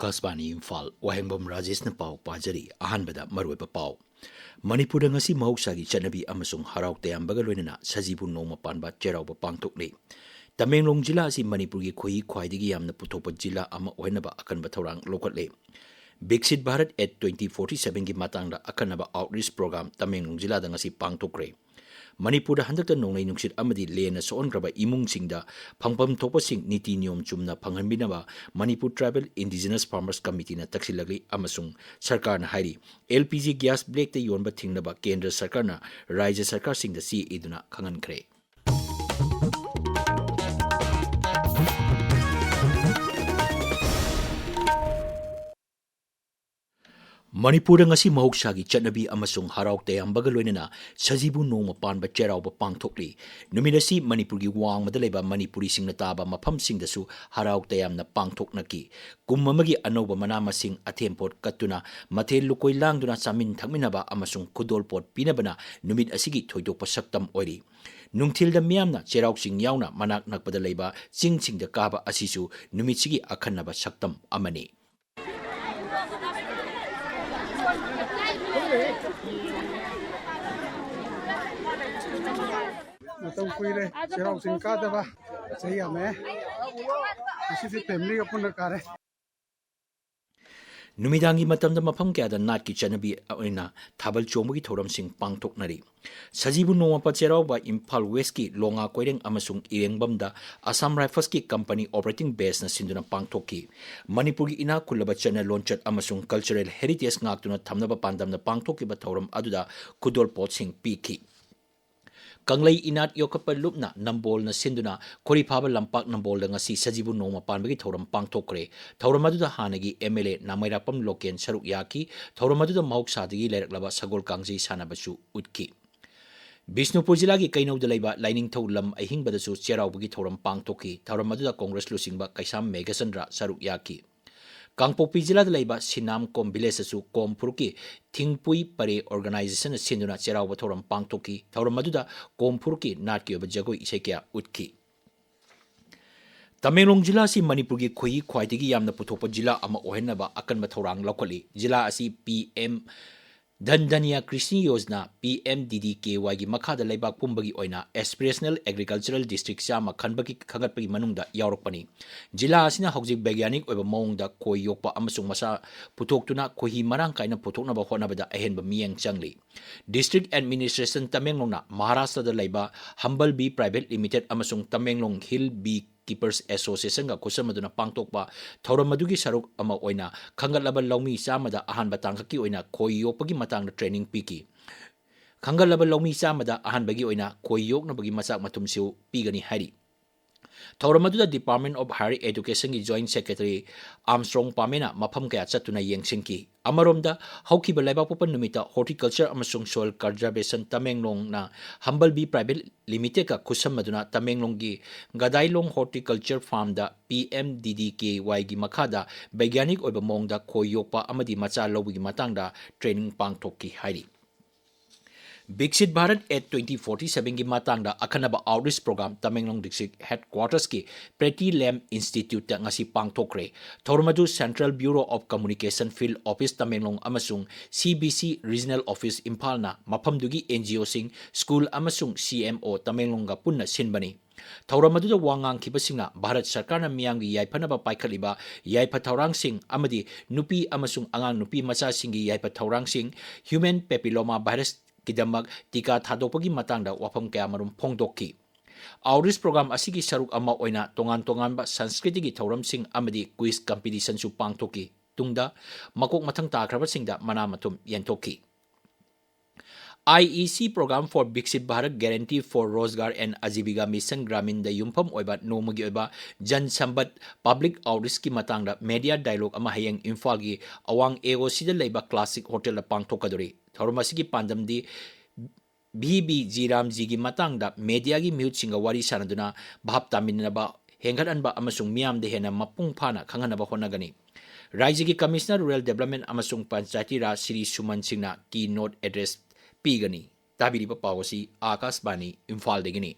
Akasbani Imphal Wahengbam Rajesh na pau pajari ahanbada marweba pau Manipur ngasi mahoksagi chanabi amasung harau tayambaga loinana sajibu noma panba cherauba pangthokle Tamenglong jila asi Manipur gi khoi khwaidigi yamna puthopa jila ama oinaba akanba thorang lokatle Bixit Bharat at 2047 gi matangda akanaba outreach program Tamenglong jila da ngasi pangthokre Manipur handakta nongnai nungsit amadi lena soongraba imungsingda phangpam thopasing niti niyom chumna phanghanbinaba Manipur Tribal Indigenous Farmers Committee na taksilagli amasung sarkar na hairi LPG gas black te yonba thingnaba kendra sarkar na rajya sarkar singda si iduna khangankhre Manipur ngasi mahoksagi chatnabi amasung harau tayambaga loinana sajibu noma panba cherauba pangthokli numidasi Manipur gi wangmada leba Manipuri singna taba mafam singdasu harau tayamna pangthoknaki kummamagi anoba manamasing athempot katuna mathel lukoi langduna chamin thakminaba amasung kudolpot pinabana numid asigi thoidokpa saktam oiri Nungthilda miyamna cherauksing yauna manak nakpada leba chingsingda kaba asisu numitsigi akhanaba saktam amani Matang kuire cherau sing ka daba sei ame isi family ka punna kare Numidangi matamda mafam kaya da nat ki chanabi oina thabal chomagi thoram sing pangthoknari sajibu noma pacheraw ba Imphal West ki longa koireng amasung irengbam da Assam Rifles ki company operating base na sinduna pangthokki Manipur gi ina kulaba chana launchat amasung cultural heritage ngaktuna thamnaba pandamna pangthokki ba thoram aduda kudol pot sing piki Kanglay inat yokapa lupna nambol na sinduna korifaba lampak nambol da ngasi sajibu noma panbagi thoram pangthokre thoram aduda hanagi MLA namairapam loken saruk yaki thoram aduda mahoksadagi leraklaba sagol kangji sanabasu utki Bisnupur jila gi kainauda laiba lining tholam ahingbadasu cheraubugi thoram pangthokki thoram aduda congress lusingba kaisam megasandra saruk yaki Kangpopi jila da laiba Sinam Kom village asu Kompurki Thingpui Pare organization sinduna cherauba thoram pangthokki thoram aduda Kompurki natki oba jagoi isekya utki Tamenglong jila si Manipur gi khoi khwaidigi yamna puthopa jila ama ohenaba akanba thorang lokali jila asi PM Dandania Krishni Yojana PMDDKY gi makhada laibak pumbagi oina aspirational agricultural district sama khanbagi khagatpagi manungda yaurokpani jila asina hojik bagyanik oiba maungda koi yokpa amasung masa putoktuna kohi marang kaina putoknaba honabada ahenba miyang changli district administration Tamenglongna Maharashtra da laiba Humble Bee Private Limited amasung Tamenglong Hill Bee Keepers Association ga kusamaduna pangtokpa thoramadugui saruk ama oina khangalaba laumi chamada ahanba tangkaki oina koi yokpagi matangda training piki khangalaba laumi chamada ahanbagi oina koi yoknabagi masak matumsiu pigani hari Thoramadu Department of Higher Education ki Joint Secretary Armstrong Pamena mafam kaya chatuna yengsingki amaromda haukiba laibapopan numita horticulture amasung soil conservation Tamenglong na Humble Bee Private Limited ka kusamaduna Tamenglong gi Gadailong Horticulture Farm da PMDDKY gi makada baigyanik oiba mongda koyokpa amadi macha lawigi matangda training pangthokki hairi Bixit Bharat at 2047 gi matangda akhanaba outreach program Tamenglong district headquarters ki Pretty Lamb Institute ta ngasi pangthokre Thormadu Central Bureau of Communication Field Office Tamenglong amasung CBC Regional Office Imphal na maphamdugi NGO sing school amasung CMO Tamenglong ga punna sinbani Thauramadu wangang kibasingna Bharat Sarkar na miyanggi yaipanaba paikhaliba yaipa thaurang sing amadi nupi amasung angang nupi macha singi yaipa thaurang sing human papilloma virus Kidamak tika thadopagi matangda wafam kaya marum phongdokki outreach program asigi saruk ama oina tongan ba sanskritik gi thoram sing amadi quiz competition su pangtokki tungda makok mathang takraba singda mana matum yentokki IEC program for Bixit Bharat Guarantee for Rozgar and Ajibika Mission Gramin da yumpham oiba nomagi oiba Jan Sambat public outreach ki matangda media dialogue ama hayang Imphal gi awang AOC da leiba classic hotel la pangthokadori Thormasigi pandamdi BB Jiramji gi matangda media gi mute singa wari sanaduna bhap taminaba hengaranba amasung miam de hena mapung phana khanganaba honagani Rajya gi Commissioner Rural Development amasung Panchayati Raj Sri Suman Singna keynote address Pigani tabiriba pawasi Akasbani Imphal degini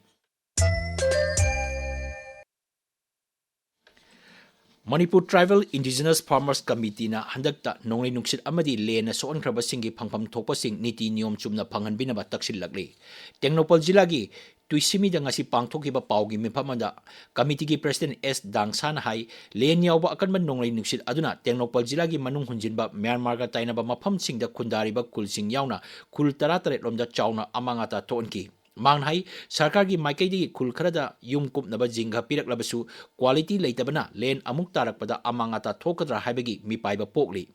Manipur Tribal Indigenous Farmers Committee na handakta nonglai nungsit amadi lena soon krabasingi phangpham thokpasing niti niyom chumna phanganbinaba taksilakli. Tengnopal Jila gi tuisimi da ngasi pangthokiba paugi mifamada committee gi president S Dangsan hai len yawba akanba nonglai nungsit aduna Tengnopal Jila gi manung hunjinba Myanmar ga tainaba mafam singda khundariba kulsing yauna kul 13 lomda chauna amangata tonki. Manghai sarkar gi maikai di kul kharada yum kup naba jingha pirak labasu quality leitabana len amuk tarakpada amangata thokadra haibagi mi paiba pokli.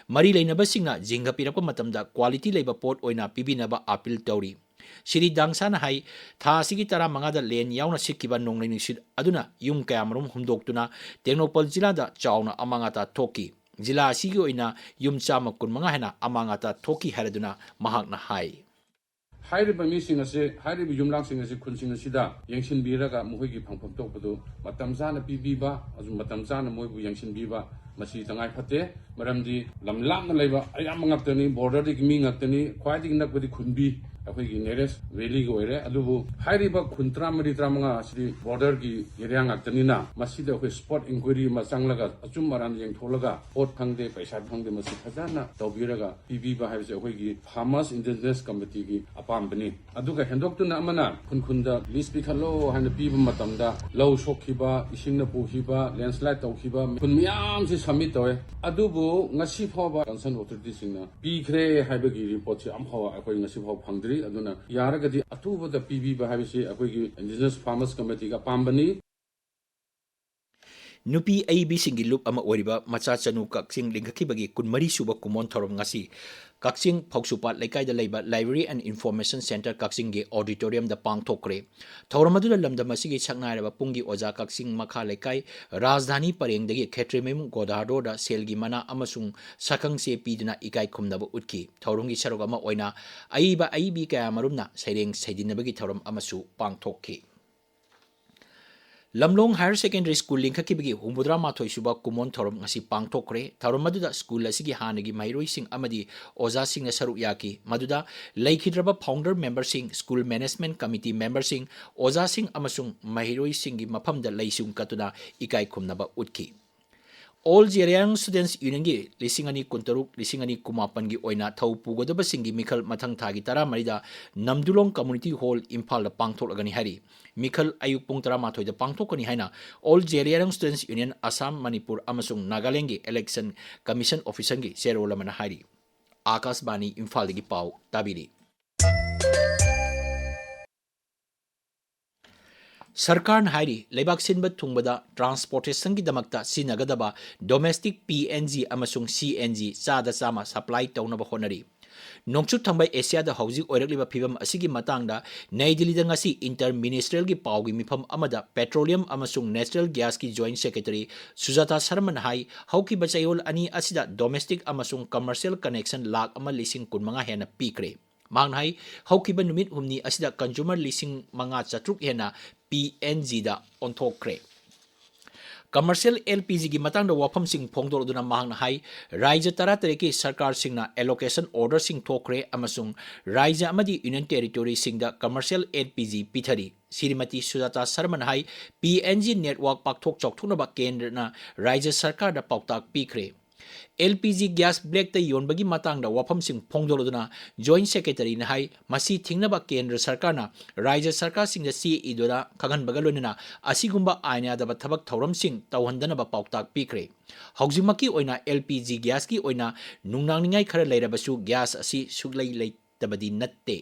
Mari leinaba singna jingha pirakpa matamda quality leiba pot oina pibinaba appeal tawri. Shiri Dangsana hai tha sigi tara mangada len yauna sikkiba nonglai ningsit aduna yum kayamarum humdoktuna Tengnopal Jila da chauna amangata thoki. Jila asigi oina yum chama kunmanga hena amangata thoki haraduna mahakna hai. Hairiba mising ase hairiba yumlang sing ase khunsing asida yangsin biraga muhoigi phangpham tokpadu matam jana pibiba azu matam jana moibu yangsin biba masi tangai phate maramdi lamlamna leiba ayam ngaptani border dik mi ngaptani khwaidik nakbadi khunbi akhoi nearest valley go ere adubu hairiba khuntra mari tramanga asri border gi area ngaptani na masida akhoi spot inquiry ma changlaga achum maran yeng tholaga pot phangde paisa phangde masi khajana tawbiraga pibiba haibse akhoi gi farmers indigenous committee gi apambani aduga hendoktuna amana khunkhunda list pikhalo hana piba matamda law shokhiba isingna puhiba landslide tawkhiba khun miyam si submit tawe adubu ngasi phawa concern authority singna pikhre haibagi report si amhawa akhoi ngasi phaw phangdri aduna yaragadi atubada pibiba haibisi akhoi gi indigenous farmers committee ga pambani Nupi AIB singi loop ama oriba macha chanu kaksing lingkhakibagi kunmari suba kumon thorom ngasi kaksing phoksupat laikai da leiba library and information center kaksing ge auditorium da pangthokre thoramadu da lamda masigi chaknairaba pungi oja kaksing makha laikai rajdhani pareng dagi khetremem godado da selgi mana amasung sakang se piduna ikai khumnaba utki thorongi sarog ama oina AIB kaya marumna saireng saidinabagi thoram amasu pangthokki. Lamlong Higher Secondary School lingkhakibagi humbudra mathoi suba kumon thorom ngasi pangthokre thorom maduda school asigi hanagi mairoi sing amadi oja sing na saru yaki maduda laikhidraba founder member sing school management committee member sing oja sing amasung mairoi singi maphamda laisung katuna ikai khumnaba utki. All Jeriang Students Union gi lisingani kuntaruk lisingani kumapan gi oina thau pugodaba singi mikhal mathang thagi tara marida Namdulong Community Hall Imphal da pangtholagani hari mikhal ayuk pung tara mathoi da pangthokani haina All Jeriang Students Union Assam Manipur amasung Nagaland gi election commission officer gi serolamana hari Akas Bani Imphal gi pau tabiri. Sarkar hairi leibak sinba thungbada transportation gi damakta sinagadaba domestic PNG amasung CNG chada chama supply taunaba honari nongchu thambai Asia da hauji oirakliba phibam asigi matangda Nai Delhi da ngasi interministerial gi paugi mifam amada petroleum amasung natural gas ki joint secretary Sujata Sharman hai hauki bachayol ani asida domestic amasung commercial connection lakh ama lising kunmanga hena pikre manghai haukiba numit humni asida consumer lising manga chatruk hena PNG da onthokre commercial LPG gi matang da wafam sing phongdor duna mahang hai raija taratare ki sarkar singna allocation order sing thokre amasung raija amadi union territory singda commercial LPG pithari Srimati Sujata Sharman hai PNG network pakthok chokthuna ba kendra na raija sarkar da pautak pikre LPG gas black ta yonbagi matang da wafam sing phongdoloduna joint secretary na hai masi thingnaba kendra sarkar na raija sarkar sing da CE doda khagan bagalonina asigumba aina da thabak thoram sing tawhandana ba pautak pikre haujimaki oina LPG gas ki oina nungnangningai khara leirabasu gas asi suglai leitabadi natte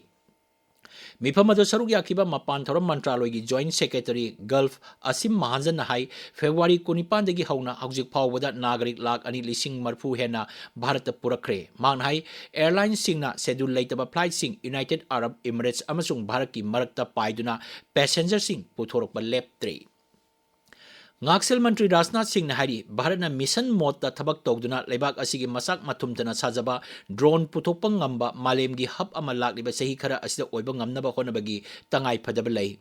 Mifamado saruk yakiba mapan thoram mantraloy gi joint secretary Gulf Asim Mahajan hai February 19 dagi hauna haujik phawbada nagarik lakh ani lising marfu hena Bharat purakre manghai airline singna schedule leitaba flight sing United Arab Emirates amasung Bharat ki marakta paiduna passenger sing puthorokba leptre Ngaksel Mantri Rajnath Singh Nahari Bharatna mission mode ta thabak tawduna leibak asigi masak mathumtana sajaba drone puthokpa ngamba malemgi hub ama lakliba sahi khara asida oiba ngamnaba honabagi tangai phadaba lei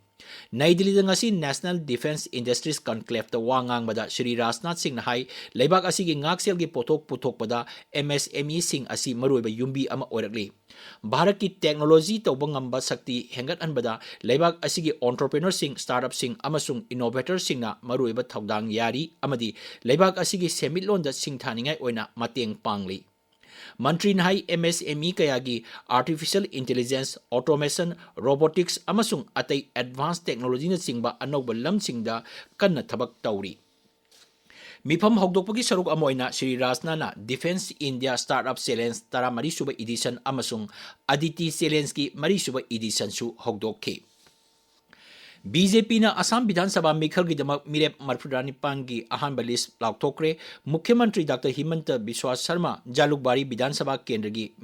Nai Delhi ngasi National Defense Industries Conclave ta wa ngangbada Shri Rajnath Singh na hai leibak asigi ngaksel gi pothok puthokpada MSME sing asi maruiba yumbi ama oirakli. Bharat ki technology tawba ngamba sakti hengat anbada leibak asigi entrepreneur sing startup sing amasung innovator sing na maruiba thaudang yari amadi leibak asigi semitlon da sing thaningai oina mateng pangli. Mantri Nahai MSME kayagi Artificial Intelligence, Automation, Robotics amasung atay advanced technology na singba anawba lamsingda kanna tabak tawri. Mifam hogdokpagi saruk amoyna Shri Rajnath na Defense India Startup Challenge tara marisuba edition amasung Aditi Challenge ki marisuba edition su hogdokki. BJP na Assam Vidhan Sabha Mikhal ki damak mirep marfudani pangi ahan balis lautokre Mukhyamantri Dr. Himanta Biswa Sharma Jalukbari Vidhan Sabha Kendra gi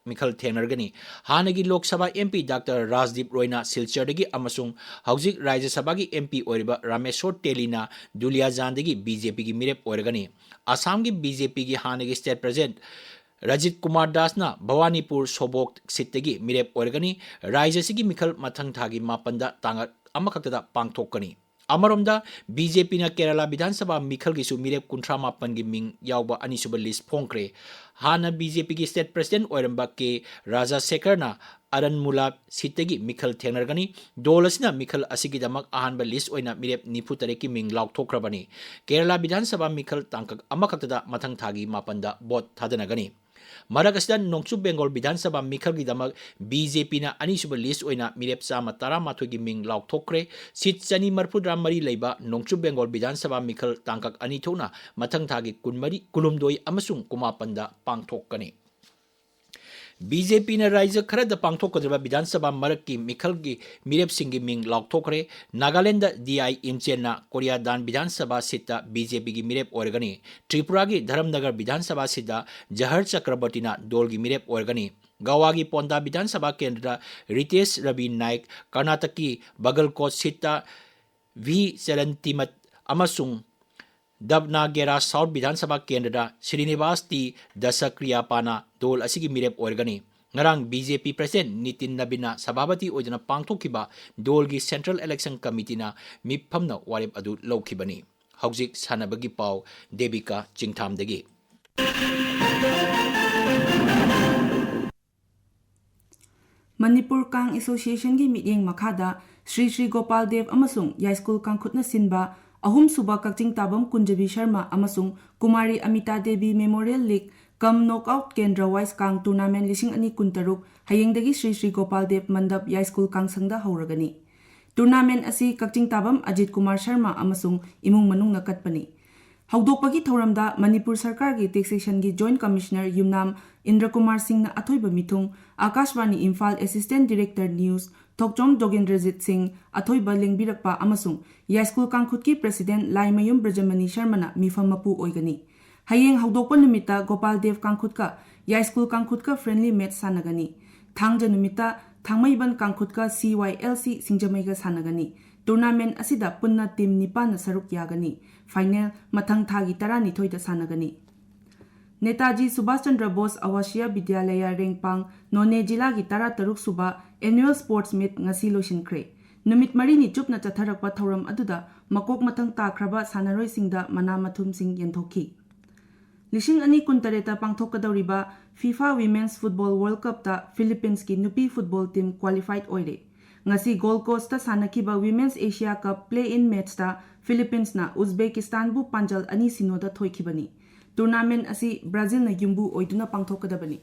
Mikhal Thenargani Hanagi Lok Sabha MP Dr. Rajdeep Royna Silchardagi amasung Haujik Rajya Sabha gi MP Oiriba Rameshwar Telina Duliajan-dagi BJP gi mirep oirgani Assam gi BJP gi Hanagi State President Rajit Kumar Das na Bhawanipur Sobok Sittagi mirep oirgani Rajya sigi Mikhal mathang thagi mapanda tangat amakaktada pangthokani. Amaromda BJP na Kerala Vidhan Sabha Mikhal gisu mirep kuntra mapan gi ming yawba anisuba list phongkre. Hana BJP ki State President oiramba ke Raja Sekhar na Aranmula Sittagi Mikhal Thenargani dolasina Mikhal asigi damak ahanba list oina mirep niputare ki ming lauktokrabani. Kerala Vidhan Sabha Mikhal tangkak amakaktada mathang thagi mapanda bot thadanagani. Maragasdan Nongchup Bengal Vidhan Sabha Mikhal gi damak BJP na anisuba list oina mirep sama tara mathogi ming lauktokre sit chani marpudra mari leiba Nongchup Bengal Vidhan Sabha Mikhal tangkak ani thona mathang thagi kunmari kulumdoi amasung kumapanda pangthokani. BJP na Raja Kharada pangthokadriba Vidhan Sabha marak ki Mikhal gi mirep singi ming lauktokre Nagaland DI Imchen na Korea Dan Vidhan Sabha sita BJP gi mirep oirgani Tripura gi Dharamnagar Vidhan Sabha sita Jahar Chakrabarti na dol gi mirep oirgani Goa gi Ponda Vidhan Sabha kendra Ritesh Ravi Naik Karnataka ki Bagalkot sita V Selantimat amasung Dabnagera South Vidhan Sabha Kendra Srinivas T Dasakriyapana dol asigi mirep oirgani ngarang BJP President Nitin Nabina Sabhabati oidana pangthokiba dol gi Central Election Committee na miphamna warep adu lawkhibani haujik sanabagi pau Devika Chingtham dagi Manipur Kang Association gi meeting makhada Sri Gopal Dev amasung Yai School Kang khutna sinba Ahum Suba Kakching Tabam Kunjabi Sharma amasung Kumari Amita Devi Memorial League Kam Knockout Kendra Wise Kang Tournament Lising Ani Kuntaruk Hayengdagi Sri Gopal Dev Mandap Yai School Kang Sangda Hauragani. Tournament asi Kakching Tabam Ajit Kumar Sharma amasung Imung Manung Nakatpani. Haudokpagi Thoramda Manipur Sarkar gi Taxation gi Joint Commissioner Yumnam Indra Kumar Singh na Athoiba Mithung Akashvani Imphal Assistant Director News Thokchom Dogendrajit Singh Athoiba Lengbirakpa amasung Yai School Kangkhut ki President Laimayum Brajamani Sharma na mifam mapu oigani. Hayeng haudokpa numita Gopal Dev Kangkhut ka Yai School Kangkhut ka friendly match sanagani. Thangja numita Thangmaiban Kangkhut ka CYLC Singjamai ga sanagani. Tournament asida punna team nipan na saruk yagani. Final mathang thagi tarani thoida sanagani. Netaji Subhash Chandra Bose Awashiya Vidyalaya Rengpang None Jila gi Tara Taruk Suba Annual Sports Meet ngasi loisinkhre. Numit marini chupna chatharakpa thoram aduda makok mathang takraba sanaroi singda mana mathum sing yenthoki. Lishing ani kuntareta pangthokadawriba FIFA Women's Football World Cup ta Philippines ki nupi football team qualified oire. Ngasi Gold Coast ta sanakiba Women's Asia Cup play-in match ta Philippines na Uzbekistan bu panjal ani sinoda thoikibani. Tournament asi Brazil na yumbu oiduna pangthokadabani.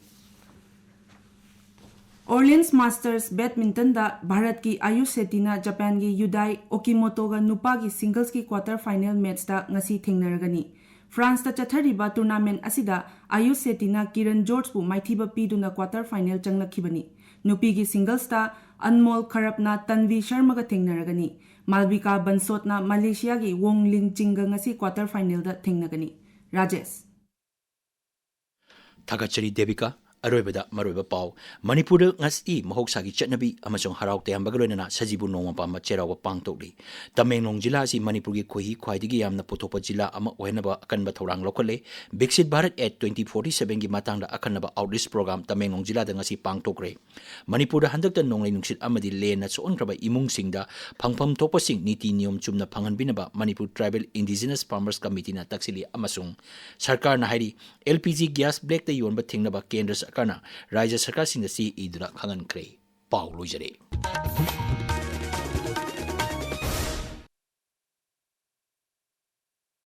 Orleans Masters Badminton da Bharat ki Ayush Sethi na Japan gi Yudai Okimoto ga nupa gi singles ki quarter final match da ngasi thengnaragani. France ta chathariba tournament asida Ayush Sethi na Kiran George bu maithiba piduna quarter final changlakhibani. Nupi gi singles ta Anmol Kharap na Tanvi Sharma ga thengnaragani. Malvika Bansot na Malaysia gi Wong Ling Ching ga ngasi quarter final da thengnagani. Rajesh Thagachari Devika ꯑꯔꯣꯏꯕꯗ ꯃꯔꯣꯏꯕ ꯄꯥꯎ ꯃꯅꯤꯄꯨꯔꯗ ꯉꯁꯤ ꯃꯍꯧꯁꯥꯒꯤ ꯆꯠꯅꯕꯤ ꯑꯃꯁꯨꯡ ꯍꯔꯥꯎ ꯇꯌꯥꯝꯕꯒ ꯂꯣꯏꯅꯅ ꯁꯖꯤꯕꯨ ꯅꯣꯡꯃ ꯄꯥꯟꯕ ꯆꯩꯔꯥꯎꯕ ꯄꯥꯡꯊꯣꯛꯂꯤ ꯇꯃꯦꯡꯂꯣꯡ ꯖꯤꯂꯥ ꯑꯁꯤ ꯃꯅꯤꯄꯨꯔꯒꯤ ꯈ꯭ꯋꯥꯏꯗꯒꯤ ꯌꯥꯝꯅ ꯄꯨꯊꯣꯛꯄ ꯖꯤꯂꯥ ꯑꯃ ꯑꯣꯏꯍꯟꯅꯕ ꯑꯀꯟꯕ ꯊꯧꯔꯥꯡ ꯂꯧꯈꯠꯂꯦ ꯕꯤꯛꯁꯤꯠ ꯚꯥꯔꯠ ꯑꯦꯠ 2047ꯒꯤ ꯃꯇꯥꯡꯗ ꯑꯈꯟꯅꯕ ꯑꯥꯎꯠꯔꯤꯆ ꯄ꯭ꯔꯣꯒ꯭ꯔꯥꯝ ꯇꯃꯦꯡꯂꯣꯡ ꯖꯤꯂꯥꯗ ꯉꯁꯤ ꯄꯥꯡꯊꯣꯛꯈ꯭ꯔꯦ ꯃꯅꯤꯄꯨꯔꯗ ꯍꯟꯗꯛꯇ ꯅꯣꯡꯂꯩ ꯅꯨꯡꯁꯤꯠ ꯑꯃꯗꯤ ꯂꯦꯟꯅ ꯁꯣꯛꯍꯟꯈ꯭ꯔꯕ ꯏꯃꯨꯡꯁꯤꯡꯗ ꯐꯪꯐꯝ ꯊꯣꯛꯄꯁꯤꯡ ꯅꯤꯇꯤ ꯅꯤꯌꯣꯝ ꯆꯨꯝꯅ ꯐꯪꯍꯟꯕꯤꯅꯕ ꯃꯅꯤꯄꯨꯔ ꯇ꯭ꯔꯥꯏꯕꯦꯜ ꯏꯟꯗꯤꯖꯤꯅꯁ ꯐꯥꯔꯃꯔꯁ ꯀꯃꯤꯇꯤꯅ ꯇꯛꯁꯤꯜꯂꯤ ꯑꯃꯁꯨꯡ ꯁꯔꯀꯥꯔꯅ ꯍꯥꯏꯔꯤ LPG ꯒ꯭ꯌꯥꯁ ꯕ꯭ꯂꯦꯛꯇ ꯌꯣꯟꯕ ꯊꯤꯡꯅꯕ ꯀꯦꯟꯗ꯭ꯔ ꯁꯔꯀꯥꯔꯅ ꯔꯥಜ್य ꯁꯔꯀꯥꯔꯁꯤꯡꯗ ꯆꯦ ꯏꯗꯨꯅ ꯈꯪꯍꯟꯈ꯭ꯔꯦ ꯄꯥꯎ ꯂꯣꯏꯖꯔꯦ